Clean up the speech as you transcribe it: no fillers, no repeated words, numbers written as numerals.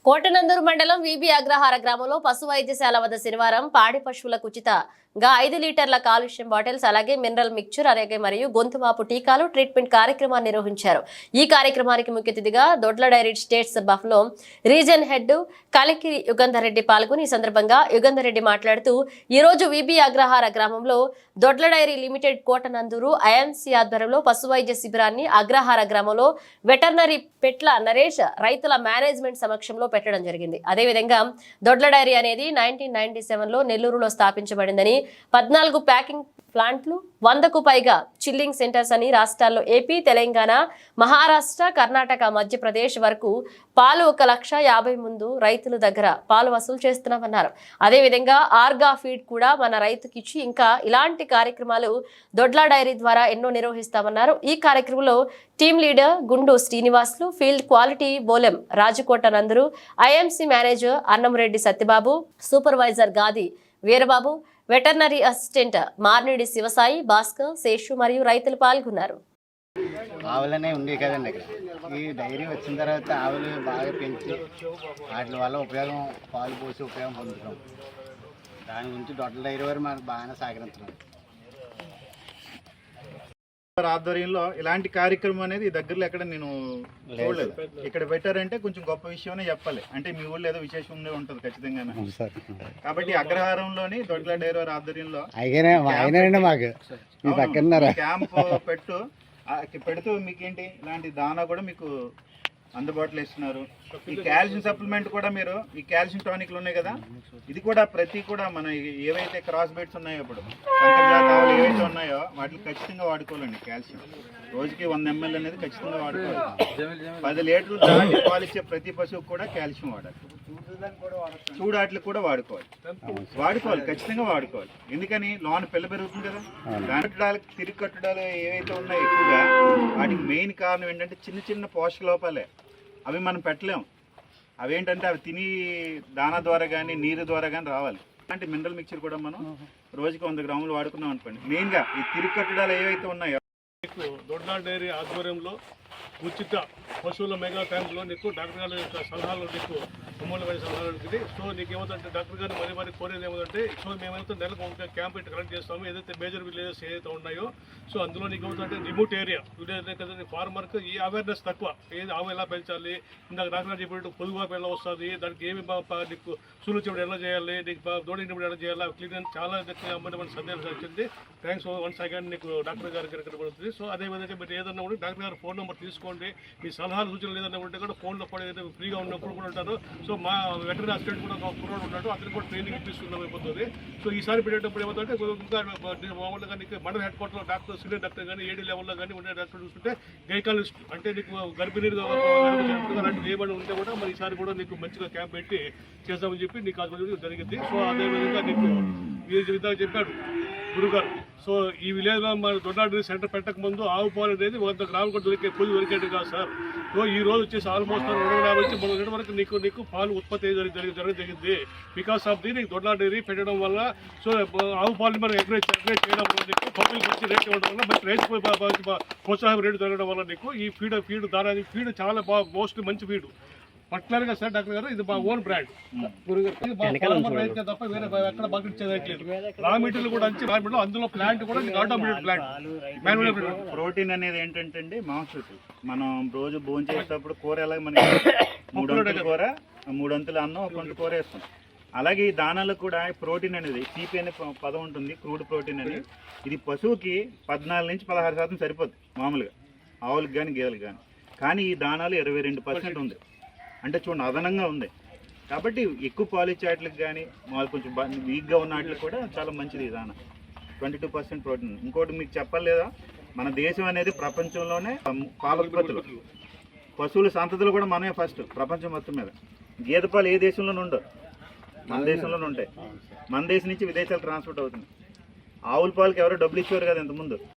కోటనందూరు మండలం వీబీ అగ్రహార గ్రామంలో పశు వైద్యశాల వద్ద శనివారం పాడి పశువులకు ఉచితంగా 5 లీటర్ల కాల్షియం బాటిల్స్ అలాగే మినరల్ మిక్చర్ అలాగే మరియు గొంతువాపు టీకాలు ట్రీట్మెంట్ కార్యక్రమాన్ని నిర్వహించారు. ఈ కార్యక్రమానికి ముఖ్య అతిథిగా Dodla dairy states buffalo region head Kalikiri Yugandhar Reddy పాల్గొని ఈ సందర్భంగా యుగంధర్ రెడ్డి మాట్లాడుతూ ఈ రోజు వీబీ అగ్రహార గ్రామంలో దొడ్ల డైరీ లిమిటెడ్ కోటనందూరు ఐఎంసీ ఆధ్వర్యంలో పశు వైద్య శిబిరాన్ని అగ్రహార గ్రామంలో వెటర్నరీ పెట్ల నరేష్ రైతుల మేనేజ్మెంట్ సమక్షంలో పెట్టడం జరిగింది. అదేవిధంగా దొడ్ల డైరీ అనేది 1997లో నెల్లూరులో స్థాపించబడిందని 14 ప్యాకింగ్ ప్లాంట్లు 100కు పైగా చిల్లింగ్ సెంటర్స్ అని రాష్ట్రాల్లో ఏపీ, తెలంగాణ, మహారాష్ట్ర, కర్ణాటక, మధ్యప్రదేశ్ వరకు పాలు 1,50,000 ముందు రైతుల దగ్గర పాలు వసూలు చేస్తున్నామన్నారు. అదేవిధంగా ఆర్గా ఫీడ్ కూడా మన రైతుకిచ్చి ఇంకా ఇలాంటి కార్యక్రమాలు దొడ్ల డైరీ ద్వారా ఎన్నో నిర్వహిస్తామన్నారు. ఈ కార్యక్రమంలో team leader Gundu Srinivasulu, field quality Bolem Rajakota Nandaru, IMC manager Annamreddy Satyababu, supervisor Gadi Veerababu, veterinary assistant Marnidi Sivasai, Bhaskar, Seshu మరియు రైతులు పాల్గొన్నారు. ఆవులనే ఉండే కదండి ఇక్కడ. ఈ డైరీ వచ్చిన తర్వాత ఆవులు బాగా పెంచి వాటి వల్ల ఉపయోగం, పాలు పోసి ఉపయోగం పొందుతున్నాం. దాని గురించి దొడ్ల డైరీ వారు మనకు బాగానే సహకరిస్తున్నాం. ఆధ్వర్యంలో ఇలాంటి కార్యక్రమం అనేది దగ్గరలో ఎక్కడ నేను చూడలేదు. ఇక్కడ పెట్టారంటే కొంచెం గొప్ప విషయమే చెప్పాలి. అంటే మీ ఊళ్ళో ఏదో విశేషం ఉండే ఉంటుంది ఖచ్చితంగా. కాబట్టి అగ్రహారంలోని దొడ్ల డైరీ వారి ఆధ్వర్యంలో క్యాంప్ పెడుతూ మీకేంటి ఇలాంటి దానా కూడా మీకు అందుబాటులో ఇస్తున్నారు. ఈ కాల్షియం సప్లిమెంట్ కూడా మీరు ఈ కాల్షియం టానిక్లు ఉన్నాయి కదా, ఇది కూడా ప్రతి కూడా మన ఏవైతే క్రాస్ బెడ్స్ ఉన్నాయో ఇప్పుడు సంకరజాతాలు ఏవైతే ఉన్నాయో వాటిని ఖచ్చితంగా వాడుకోవాలండి. కాల్షియం రోజుకి 100 ml అనేది ఖచ్చితంగా వాడుకోవాలి. 10 లీటర్లు దాటి పాలు ఇచ్చే ప్రతి పశువుకు కూడా కాల్షియం వాడాలి. చూడాట్లు కూడా వాడుకోవాలి ఖచ్చితంగా వాడుకోవాలి. ఎందుకని లోన పిల్ల పెరుగుతుంది కదా, దానికి తిరిగి కట్టడాలు ఏవైతే ఉన్నాయో ఎక్కువగా వాటికి మెయిన్ కారణం ఏంటంటే చిన్న చిన్న పోషక లోపాలే. అవి మనం పెట్టలేము. అవేంటంటే అవి తిని దానా ద్వారా కానీ నీరు ద్వారా కానీ రావాలి. అలాంటి మినరల్ మిక్చర్ కూడా మనం రోజుకి 100 గ్రాములు వాడుకున్నాం అనుకోండి. మెయిన్గా ఈ తిరిగి కట్టడాలు ఏవైతే ఉన్నాయో దొడ్ల డైరీ ఆధ్వర్యంలో ఉచిత పశువుల మెగా క్యాంప్లో నీకు డాక్టర్ గారి యొక్క సలహాలు నీకు అమూల్యమైన సలహాలు ఉంటుంది. సో నీకు ఏమవుతుందంటే డాక్టర్ గారు మరి కోరేది ఏమవుతుంటే సో మేమైతే నెలకు ఒక క్యాంప్ ఇట్లా కనెక్ట్ చేస్తాము. ఏదైతే మేజర్ విలేజెస్ ఏదైతే ఉన్నాయో సో అందులో నీకు ఏమవుతుందంటే రిమోట్ ఏరియా విలేజ్ కదా ఫార్మర్కి ఈ అవేర్నెస్ తక్కువ. ఏది ఆవు ఎలా పెంచాలి, ఇందాక డాక్టర్ గారు చెప్పినట్టు పొదుగు ఎలా వస్తుంది, దానికి ఏమి నీకు సూలు చెప్పుడు ఎలా చేయాలి, నీకు దోడినప్పుడు ఎలా చేయాలి, క్లీన్ చాలా అమ్మని సందేహాలు వచ్చింది. థ్యాంక్స్ వన్స్ అగైన్ నీకు డాక్టర్ గారికి కనబడుతుంది. సో అదేవిధంగా మీరు ఏదన్నా కూడా డాక్టర్ గారు ఫోన్ నెంబర్ తీసుకోండి. మీ సలహాలు సూచనలు ఏదైనా ఉంటే కూడా ఫోన్లో కూడా ఏదైతే ఫ్రీగా ఉన్నప్పుడు కూడా ఉంటారు. సో మా వెటరీ అసిస్టెంట్ కూడా ఒక కుర్రాడు ఉన్నాడు, అతను కూడా ట్రైనింగ్ ఇప్పిస్తున్నాం అయిపోతుంది. సో ఈసారి పెట్టేటప్పుడు ఏమవుతుంటే ఇంకా మామూలుగా నీకు మండల హెడ్ క్వార్టర్లో డాక్టర్ సీనియర్ డాక్టర్ కానీ ఏడీ లెవెల్లో కానీ ఉండే డాక్టర్ చూస్తుంటే గైకాలజిస్ట్ అంటే నీకు గర్భిణీలు అలాంటివి ఏమైనా ఉంటే కూడా మరి ఈసారి కూడా నీకు మంచిగా క్యాంప్ పెట్టి చేస్తామని చెప్పి నీకు అది జరిగింది. సో అదేవిధంగా నీకు ఈ విధంగా చెప్పాడు గురుగారు. సో ఈ విలేజ్లో మన దొడ్డ సెంటర్ పెట్టక ముందు ఆవు పాలు అనేది 100 గ్రాములు కూడా దొరికేది కాదు సార్. సో ఈ రోజు వచ్చేసి ఆల్మోస్ట్ 250 నుంచి 300 వరకు నీకు పాలు ఉత్పత్తి జరిగింది. బికాస్ ఆఫ్ ది నీకు దొడ్ల డైరీ పెట్టడం వల్ల. సో ఆవు పాలని మనం ఎంకరేజ్ చేయడం వల్ల నీకు పబ్లిక్ మంచి రేట్ ఇవ్వడం వల్ల మంచి రేట్ ప్రోత్సాహం రేటు జరగడం వల్ల నీకు ఈ ఫీడ్ దాని ఫీడ్ చాలా మోస్ట్లీ మంచి ఫీడ్. పర్టికులర్ గా సార్ డాక్టర్ గారు ఇది మా ఓన్ బ్రాండ్ తప్ప వేరే ఎక్కడ మార్కెట్ చేయలేదు. రా మెటీరియల్ కూడా వచ్చి అందులో ప్లాంట్ కూడా ఆటోమేటెడ్ ప్లాంట్. ప్రోటీన్ అనేది ఏంటంటే అండి మాంసం. మనం రోజు భోజనం చేసేటప్పుడు కూర ఎలా మనకి 3 అంతుల కూర 3 అంతుల అన్నం 1 గంట కూర వేస్తాం. అలాగే ఈ దానాలకు కూడా ప్రోటీన్ అనేది CP అనే పదం ఉంటుంది, క్రూడ్ ప్రోటీన్ అని. ఇది పశువుకి 14 నుంచి 16% సరిపోద్ది మామూలుగా ఆవులకు కానీ గేదెలకు కానీ ఈ దానాలు 22% ఉంది. అంటే చూడండి అదనంగా ఉంది. కాబట్టి ఎక్కువ పాలు ఇచ్చే వాటికి కానీ కొంచెం వీక్గా ఉన్న వాటికి కూడా చాలా మంచిది. దానా 22% ప్రోటీన్. ఇంకోటి మీకు చెప్పలేదా, మన దేశం అనేది ప్రపంచంలోనే పాల ఉత్పత్తులు పశువుల సంతతులు కూడా మనమే ఫస్ట్ ప్రపంచం మొత్తం మీద. గేదె పాలు ఏ దేశంలోనూ ఉండవు, మన దేశంలోనే ఉంటాయి. మన దేశం నుంచి విదేశాలు ట్రాన్స్పోర్ట్ అవుతుంది. ఆవుల పాలకి ఎవరో డబ్బులు ఇచ్చేవారు కదా ఇంతకుముందు.